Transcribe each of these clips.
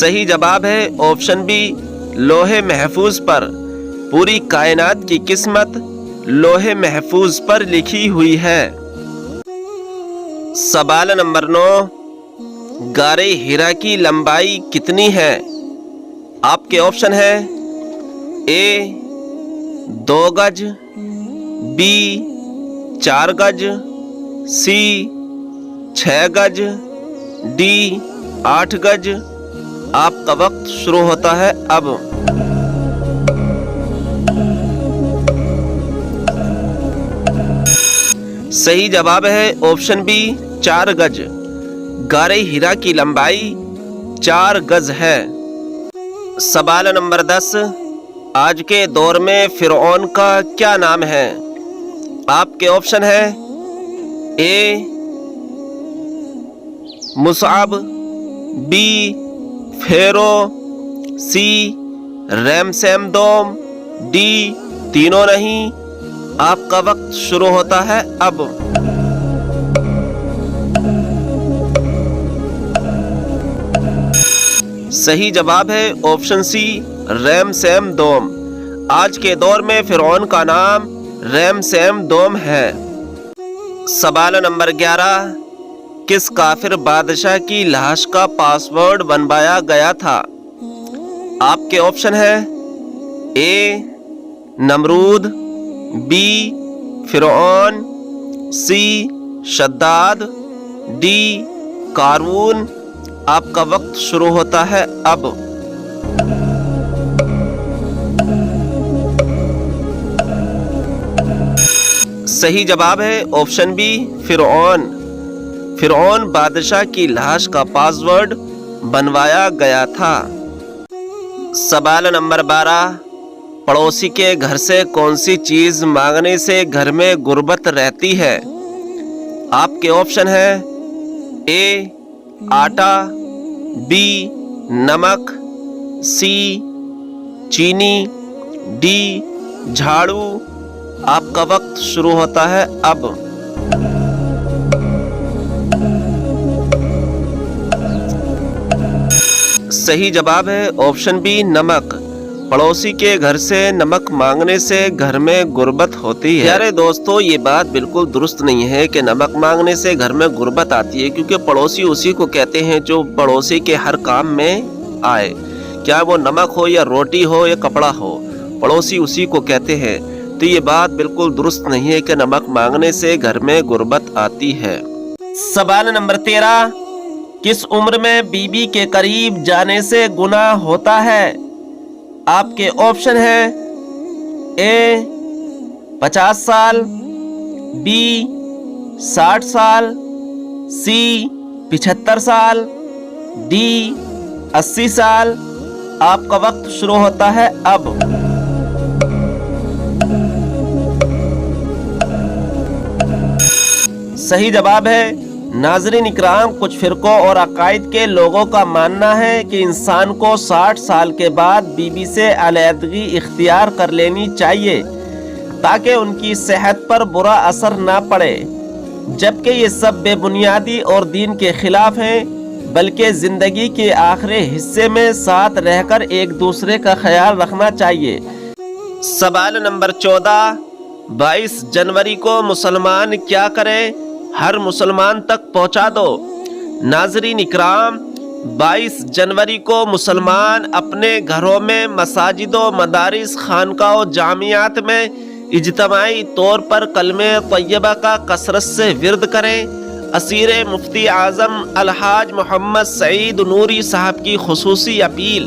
صحیح جواب ہے آپشن بی لوح محفوظ پر۔ پوری کائنات کی قسمت لوح محفوظ پر لکھی ہوئی ہے۔ سوال نمبر 9، غار ہرا کی لمبائی کتنی ہے؟ آپ کے آپشن ہے اے 2 گز، بی 4 گز، سی 6 گز، ڈی 8 گز۔ آپ کا وقت شروع ہوتا ہے اب۔ صحیح جواب ہے آپشن بی 4 گز۔ غار ہرا کی لمبائی 4 گز ہے۔ سوال نمبر 10، آج کے دور میں فرعون کا کیا نام ہے؟ آپ کے آپشن ہے اے مصعب، بی فیرو، سی رمسیس دوم، ڈی تینوں نہیں۔ آپ کا وقت شروع ہوتا ہے اب۔ صحیح جواب ہے آپشن سی رمسیس دوم۔ آج کے دور میں فرعون کا نام رمسیس دوم ہے۔ سوال نمبر 11، کس کافر بادشاہ کی لاش کا پاسورڈ بنوایا گیا تھا؟ آپ کے آپشن ہے اے نمرود، بی فرعون، سی شداد، ڈی قارون۔ آپ کا وقت شروع ہوتا ہے اب۔ صحیح جواب ہے آپشن بی فرعون۔ فرعون بادشاہ کی لاش کا پاسورڈ بنوایا گیا تھا۔ سوال نمبر 12، پڑوسی کے گھر سے کون سی چیز مانگنے سے گھر میں غربت رہتی ہے؟ آپ کے آپشن ہے اے آٹا، بی نمک، سی چینی، ڈی جھاڑو۔ آپ کا وقت شروع ہوتا ہے اب۔ صحیح جواب ہے آپشن بی نمک۔ پڑوسی کے گھر سے نمک مانگنے سے گھر میں غربت ہوتی ہے۔ پیارے دوستو، یہ بات بالکل درست نہیں ہے کہ نمک مانگنے سے گھر میں غربت آتی ہے، کیونکہ پڑوسی اسی کو کہتے ہیں جو پڑوسی کے ہر کام میں آئے، کیا وہ نمک ہو یا روٹی ہو یا کپڑا ہو، پڑوسی اسی کو کہتے ہیں۔ تو یہ بات بالکل درست نہیں ہے کہ نمک مانگنے سے گھر میں غربت آتی ہے۔ سوال نمبر 13، کس عمر میں بیوی کے قریب جانے سے گناہ ہوتا ہے؟ آپ کے آپشن ہے اے 50 سال، بی 60 سال، سی 75 سال، ڈی 80 سال۔ آپ کا وقت شروع ہوتا ہے اب۔ صحیح جواب ہے ناظرین اکرام، کچھ فرقوں اور عقائد کے لوگوں کا ماننا ہے کہ انسان کو 60 سال کے بعد بیوی سے علیحدگی اختیار کر لینی چاہیے تاکہ ان کی صحت پر برا اثر نہ پڑے، جبکہ یہ سب بے بنیادی اور دین کے خلاف ہیں، بلکہ زندگی کے آخری حصے میں ساتھ رہ کر ایک دوسرے کا خیال رکھنا چاہیے۔ سوال نمبر 14، 22 جنوری کو مسلمان کیا کریں؟ ہر مسلمان تک پہنچا دو۔ ناظرین اکرام، 22 جنوری کو مسلمان اپنے گھروں میں، مساجد و مدارس، خانقاہ و جامعات میں اجتماعی طور پر کلمہ طیبہ کا کثرت سے ورد کریں۔ اسیر مفتی اعظم الحاج محمد سعید نوری صاحب کی خصوصی اپیل،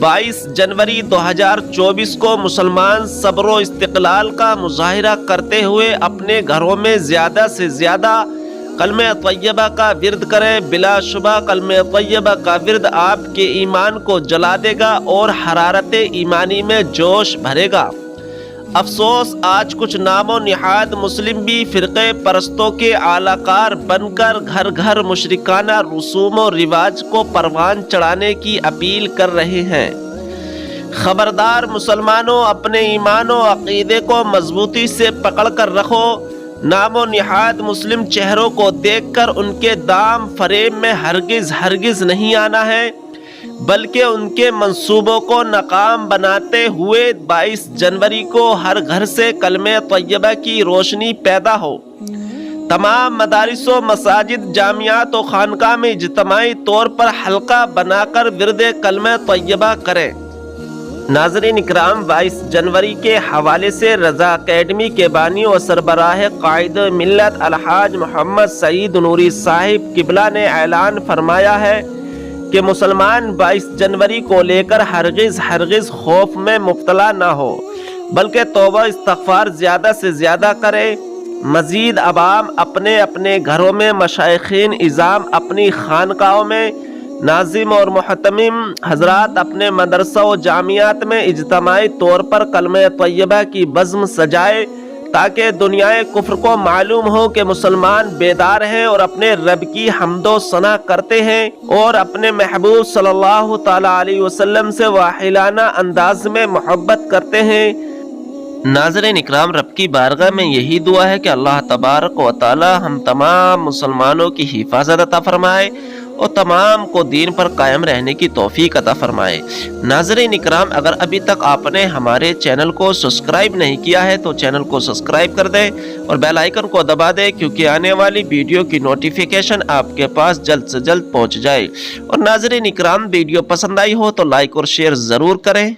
22 جنوری 2024 کو مسلمان صبر و استقلال کا مظاہرہ کرتے ہوئے اپنے گھروں میں زیادہ سے زیادہ کلمہ طیبہ کا ورد کریں۔ بلا شبہ کلمہ طیبہ کا ورد آپ کے ایمان کو جلا دے گا اور حرارت ایمانی میں جوش بھرے گا۔ افسوس، آج کچھ نام و نہاد مسلم بھی فرقے پرستوں کے اعلی کار بن کر گھر گھر مشرکانہ رسوم و رواج کو پروان چڑھانے کی اپیل کر رہے ہیں۔ خبردار مسلمانوں، اپنے ایمان و عقیدے کو مضبوطی سے پکڑ کر رکھو۔ نام و نہاد مسلم چہروں کو دیکھ کر ان کے دام فریب میں ہرگز نہیں آنا ہے۔ بلکہ ان کے منصوبوں کو ناکام بناتے ہوئے 22 جنوری کو ہر گھر سے کلمہ طیبہ کی روشنی پیدا ہو۔ تمام مدارس و مساجد، جامعات و خانقاہ میں اجتماعی طور پر حلقہ بنا کر ورد کلمہ طیبہ کریں۔ ناظرین اکرام، 22 جنوری کے حوالے سے رضا اکیڈمی کے بانی و سربراہ قائد ملت الحاج محمد سعید نوری صاحب قبلہ نے اعلان فرمایا ہے کہ مسلمان 22 جنوری کو لے کر ہرگز خوف میں مبتلا نہ ہو، بلکہ توبہ استغفار زیادہ سے زیادہ کرے۔ مزید عوام اپنے اپنے گھروں میں، مشائخین اعظام اپنی خانقاہوں میں، ناظم اور محتمم حضرات اپنے مدرسہ و جامعات میں اجتماعی طور پر کلمہ طیبہ کی بزم سجائے، تاکہ دنیائے کفر کو معلوم ہو کہ مسلمان بیدار ہیں اور اپنے رب کی حمد و ثنا کرتے ہیں اور اپنے محبوب صلی اللہ تعالی علیہ وسلم سے واحلانہ انداز میں محبت کرتے ہیں۔ ناظرین اکرام، رب کی بارگاہ میں یہی دعا ہے کہ اللہ تبارک و تعالی ہم تمام مسلمانوں کی حفاظت عطا فرمائے اور تمام کو دین پر قائم رہنے کی توفیق عطا فرمائے۔ ناظرین اکرام، اگر ابھی تک آپ نے ہمارے چینل کو سبسکرائب نہیں کیا ہے تو چینل کو سبسکرائب کر دیں اور بیل آئیکن کو دبا دیں، کیونکہ آنے والی ویڈیو کی نوٹیفیکیشن آپ کے پاس جلد سے جلد پہنچ جائے۔ اور ناظرین اکرام، ویڈیو پسند آئی ہو تو لائک اور شیئر ضرور کریں۔